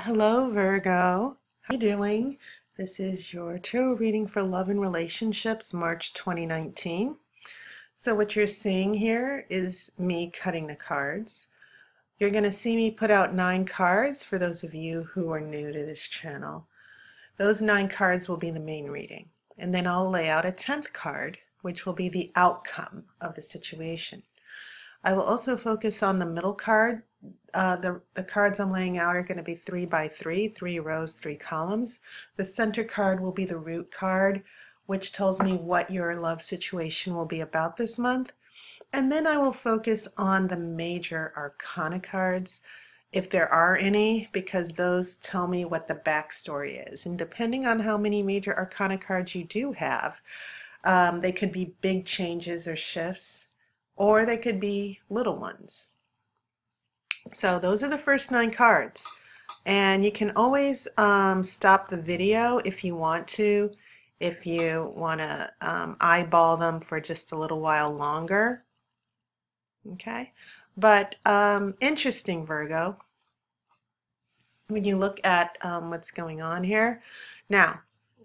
Hello, Virgo. How you doing? This is your tarot reading for love and relationships, March 2019. So what you're seeing here is me cutting the cards. You're going to see me put out 9 cards for those of you who are new to this channel. Those 9 cards will be the main reading. And then I'll lay out a 10th card, which will be the outcome of the situation. I will also focus on the middle card. The cards I'm laying out are going to be 3 by 3, 3 rows, 3 columns. The center card will be the root card, which tells me what your love situation will be about this month. And then I will focus on the major arcana cards, if there are any, because those tell me what the backstory is. And depending on how many major arcana cards you do have, they could be big changes or shifts, or they could be little ones. So those are the first 9 cards. And you can always stop the video if you want to, if you want to eyeball them for just a little while longer. Okay? But interesting, Virgo, when you look at what's going on here. Now,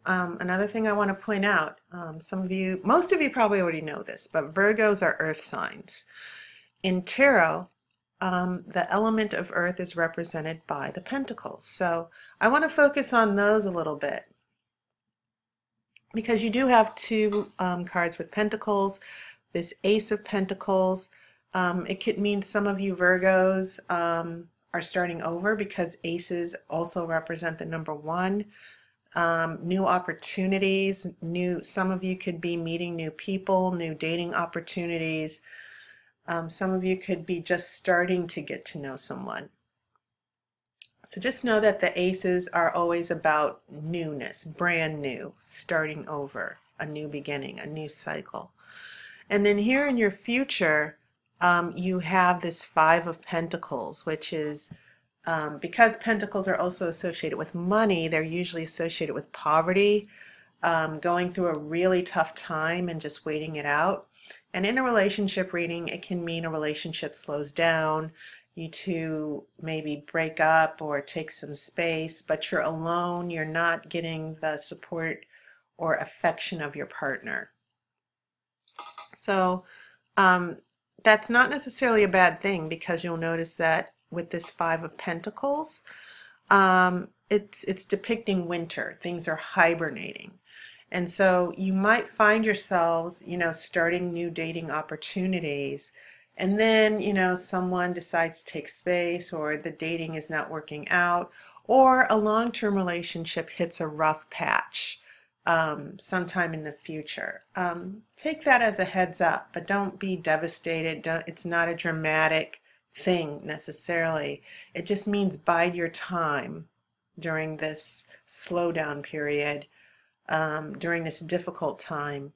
another thing I want to point out, most of you probably already know this, but Virgos are earth signs. In tarot, the element of earth is represented by the pentacles. So I want to focus on those a little bit, because you do have 2 cards with pentacles, this Ace of Pentacles. It could mean some of you Virgos are starting over, because aces also represent the number 1. New opportunities, some of you could be meeting new people, new dating opportunities. Some of you could be just starting to get to know someone. So just know that the aces are always about newness, brand new, starting over, a new beginning, a new cycle. And then here in your future, you have this 5 of Pentacles, which is, because pentacles are also associated with money, they're usually associated with poverty, going through a really tough time and just waiting it out. And in a relationship reading, it can mean a relationship slows down, you two maybe break up or take some space, but you're alone, you're not getting the support or affection of your partner. So that's not necessarily a bad thing, because you'll notice that with this 5 of Pentacles, it's depicting winter. Things are hibernating. And so you might find yourselves, starting new dating opportunities, and then, someone decides to take space, or the dating is not working out, or a long-term relationship hits a rough patch sometime in the future. Take that as a heads up, but don't be devastated. It's not a dramatic thing necessarily. It just means bide your time during this slowdown period, during this difficult time,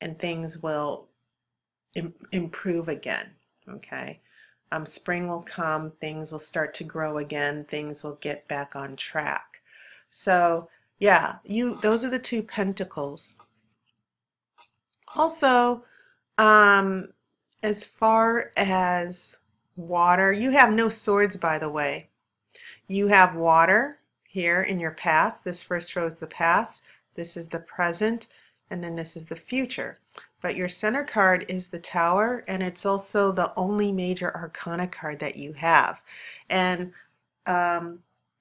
and things will improve again. Okay, spring will come, things will start to grow again, things will get back on track. So yeah, those are the 2 pentacles. Also, as far as water, you have no swords, by the way. You have water here in your past. This first row is the past, this is the present, and then this is the future. But your center card is the Tower, and it's also the only major arcana card that you have. And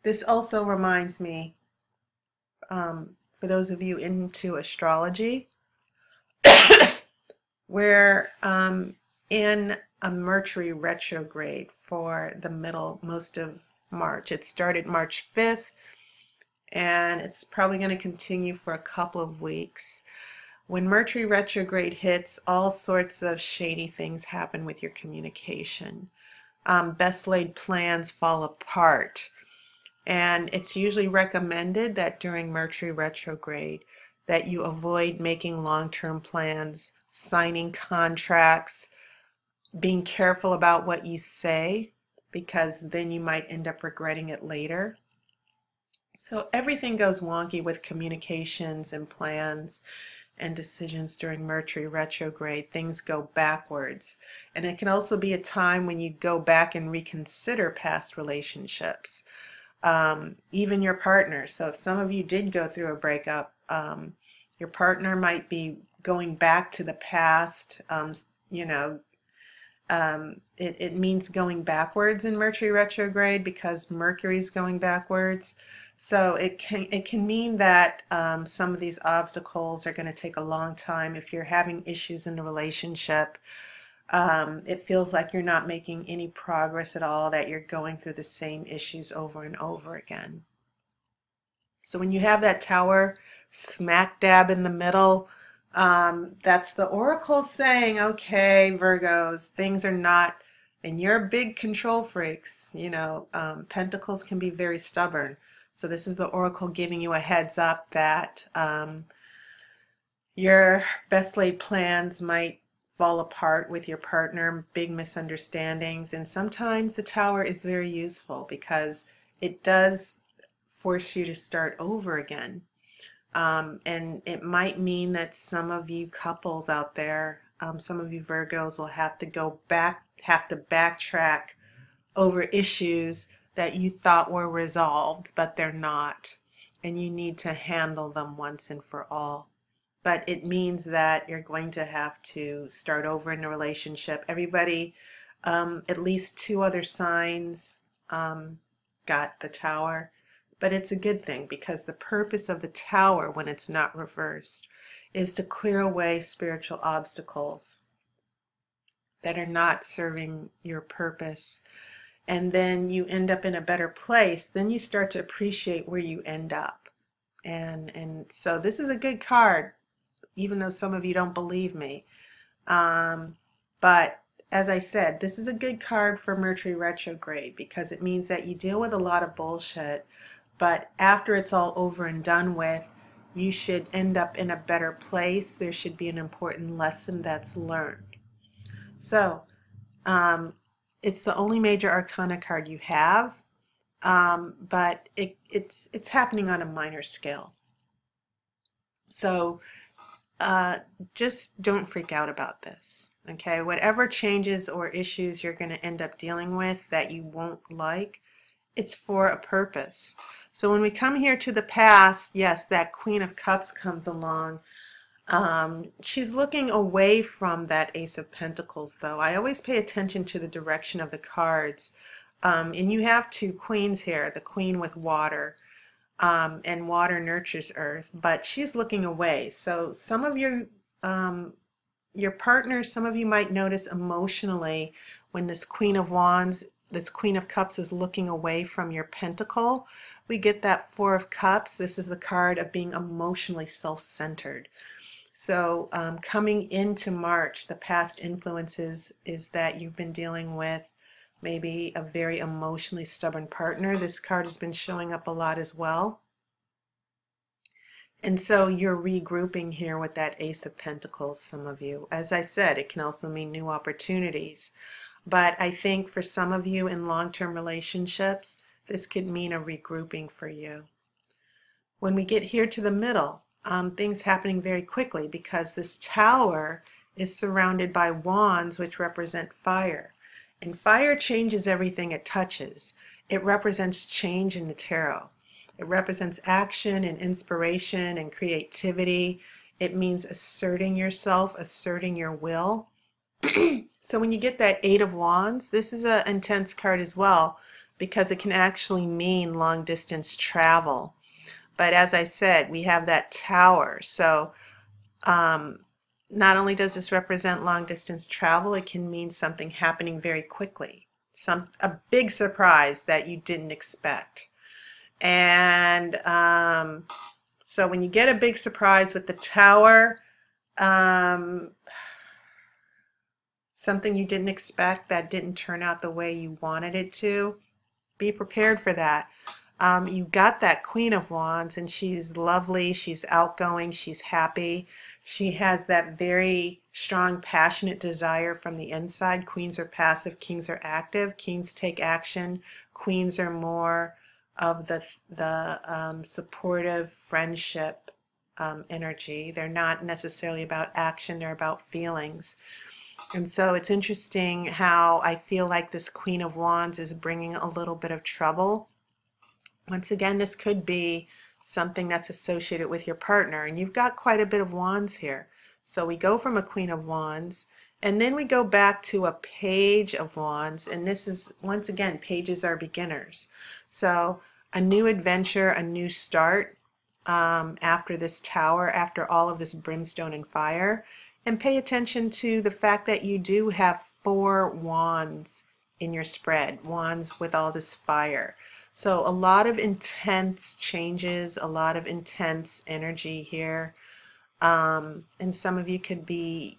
this also reminds me, for those of you into astrology, we're in a Mercury retrograde for the most of March. It started March 5th, and it's probably going to continue for a couple of weeks. When Mercury retrograde hits, all sorts of shady things happen with your communication. Best laid plans fall apart. And it's usually recommended that during Mercury retrograde that you avoid making long-term plans, signing contracts, being careful about what you say, because then you might end up regretting it later. So everything goes wonky with communications and plans and decisions during Mercury retrograde. Things go backwards. And it can also be a time when you go back and reconsider past relationships. even your partner. So if some of you did go through a breakup, your partner might be going back to the past. You know, it means going backwards in Mercury retrograde because Mercury's going backwards. So it can mean that some of these obstacles are going to take a long time. If you're having issues in the relationship, it feels like you're not making any progress at all, that you're going through the same issues over and over again. So when you have that tower smack dab in the middle, that's the oracle saying, okay, Virgos, things are not, and you're big control freaks, you know, pentacles can be very stubborn. So this is the oracle giving you a heads up that your best laid plans might fall apart with your partner, big misunderstandings, and sometimes the tower is very useful because it does force you to start over again. And it might mean that some of you couples out there, some of you Virgos will have to backtrack over issues that you thought were resolved, but they're not. And you need to handle them once and for all. But it means that you're going to have to start over in a relationship. Everybody, at least 2 other signs got the tower. But it's a good thing because the purpose of the tower, when it's not reversed, is to clear away spiritual obstacles that are not serving your purpose. And then you end up in a better place. Then you start to appreciate where you end up. And so this is a good card, even though some of you don't believe me. But as I said, this is a good card for Mercury retrograde because it means that you deal with a lot of bullshit, but after it's all over and done with, you should end up in a better place. There should be an important lesson that's learned. So, it's the only major arcana card you have, but it's happening on a minor scale. So, just don't freak out about this, okay? Whatever changes or issues you're going to end up dealing with that you won't like, it's for a purpose. So when we come here to the past, yes, that Queen of Cups comes along. She's looking away from that Ace of Pentacles, though. I always pay attention to the direction of the cards. And you have 2 queens here, the queen with water. And water nurtures earth, but she's looking away. So some of your partners, some of you might notice emotionally when this Queen of Wands, this Queen of Cups is looking away from your pentacle. We get that 4 of Cups. This is the card of being emotionally self-centered. So coming into March, the past influences is that you've been dealing with maybe a very emotionally stubborn partner. This card has been showing up a lot as well. And so you're regrouping here with that Ace of Pentacles, some of you. As I said, it can also mean new opportunities. But I think for some of you in long-term relationships, this could mean a regrouping for you. When we get here to the middle, things happening very quickly because this tower is surrounded by wands, which represent fire. And fire changes everything it touches. It represents change in the tarot. It represents action and inspiration and creativity. It means asserting yourself, asserting your will. So when you get that 8 of Wands, this is an intense card as well because it can actually mean long distance travel. But as I said, we have that tower. So not only does this represent long distance travel, it can mean something happening very quickly. A big surprise that you didn't expect. And so when you get a big surprise with the tower, something you didn't expect that didn't turn out the way you wanted it to, be prepared for that. You got that Queen of Wands, and she's lovely, she's outgoing, she's happy. She has that very strong, passionate desire from the inside. Queens are passive, kings are active. Kings take action. Queens are more of the supportive friendship energy. They're not necessarily about action, they're about feelings. And so it's interesting how I feel like this Queen of Wands is bringing a little bit of trouble Once again, this could be something that's associated with your partner, and you've got quite a bit of wands here. So we go from a Queen of Wands, and then we go back to a Page of Wands, and this is, once again, pages are beginners. So a new adventure, a new start after this Tower, after all of this brimstone and fire. And pay attention to the fact that you do have 4 wands in your spread, wands with all this fire. So a lot of intense changes, a lot of intense energy here. And some of you could be,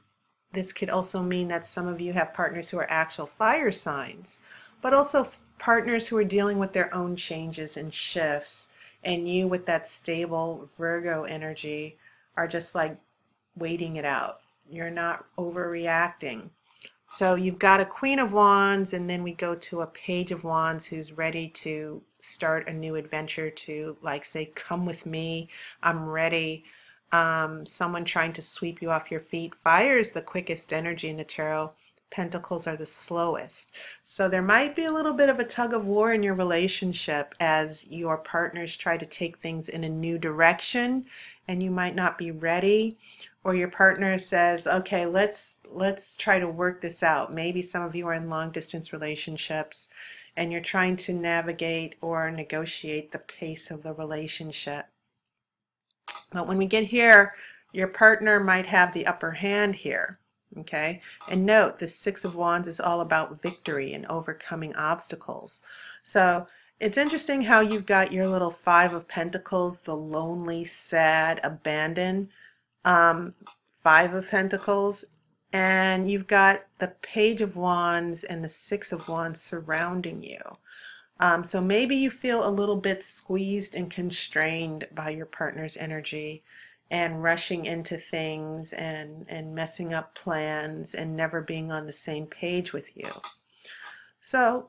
this could also mean that some of you have partners who are actual fire signs, but also partners who are dealing with their own changes and shifts. And you with that stable Virgo energy are just like waiting it out. You're not overreacting. So you've got a Queen of Wands, and then we go to a Page of Wands who's ready to start a new adventure, to like say, come with me, I'm ready. Someone trying to sweep you off your feet. Fire is the quickest energy in the tarot. Pentacles are the slowest. So there might be a little bit of a tug of war in your relationship as your partners try to take things in a new direction, and you might not be ready, or your partner says, okay, let's try to work this out. Maybe some of you are in long distance relationships and you're trying to navigate or negotiate the pace of the relationship. But when we get here, your partner might have the upper hand here. Okay, and note the 6 of Wands is all about victory and overcoming obstacles. So it's interesting how you've got your little 5 of Pentacles, the lonely, sad, abandoned 5 of Pentacles, and you've got the Page of Wands and the 6 of Wands surrounding you. So maybe you feel a little bit squeezed and constrained by your partner's energy, and rushing into things and messing up plans and never being on the same page with you. So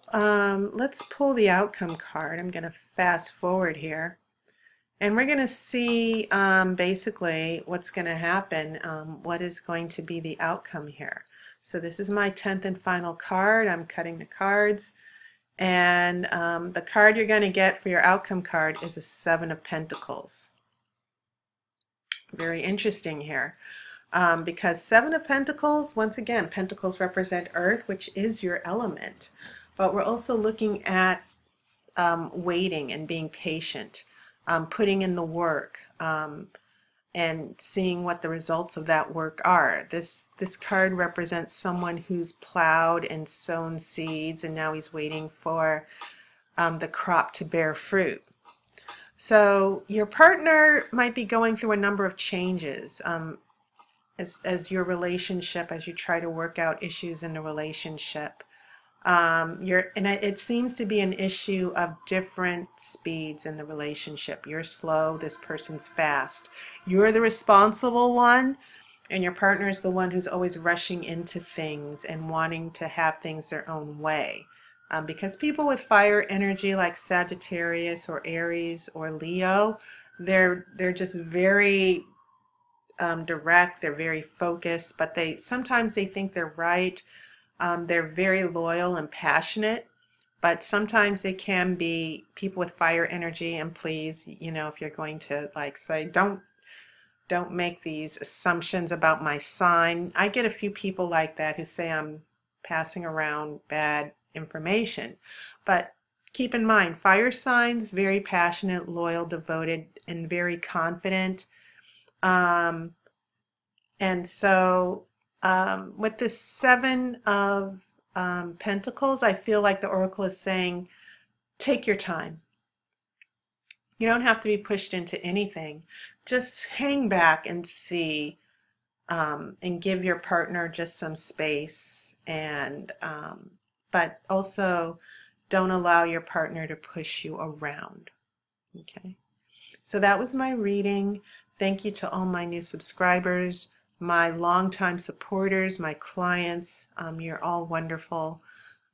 let's pull the outcome card. I'm going to fast forward here, and we're going to see basically what's going to happen, what is going to be the outcome here. So this is my 10th and final card. I'm cutting the cards, and the card you're going to get for your outcome card is a 7 of Pentacles. Very interesting here, because 7 of Pentacles, once again, Pentacles represent Earth, which is your element. But we're also looking at waiting and being patient, putting in the work, and seeing what the results of that work are. This card represents someone who's plowed and sown seeds, and now he's waiting for the crop to bear fruit. So your partner might be going through a number of changes as your relationship, as you try to work out issues in the relationship. And it seems to be an issue of different speeds in the relationship. You're slow, this person's fast. You're the responsible one, and your partner is the one who's always rushing into things and wanting to have things their own way. Because people with fire energy like Sagittarius or Aries or Leo, they're just very direct, they're very focused, but sometimes they think they're right. They're very loyal and passionate, but sometimes they can be people with fire energy. And please, if you're going to like say, don't make these assumptions about my sign. I get a few people like that who say I'm passing around bad information, but keep in mind, fire signs, very passionate, loyal, devoted, and very confident. And so with this 7 of Pentacles, I feel like the Oracle is saying, take your time. You don't have to be pushed into anything. Just hang back and see, and give your partner just some space, and but also don't allow your partner to push you around. Okay, so that was my reading. Thank you to all my new subscribers, my longtime supporters, my clients. You're all wonderful.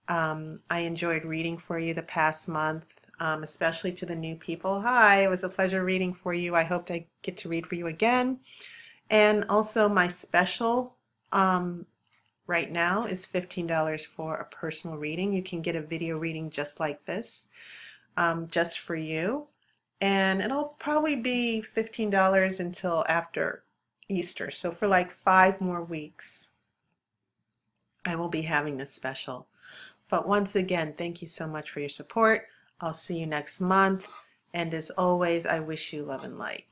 I enjoyed reading for you the past month, especially to the new people. Hi, it was a pleasure reading for you. I hope I get to read for you again. And also my special right now is $15 for a personal reading. You can get a video reading just like this. just for you. And it'll probably be $15 until after Easter. So for like 5 more weeks, I will be having this special. But once again, thank you so much for your support. I'll see you next month. And as always, I wish you love and light.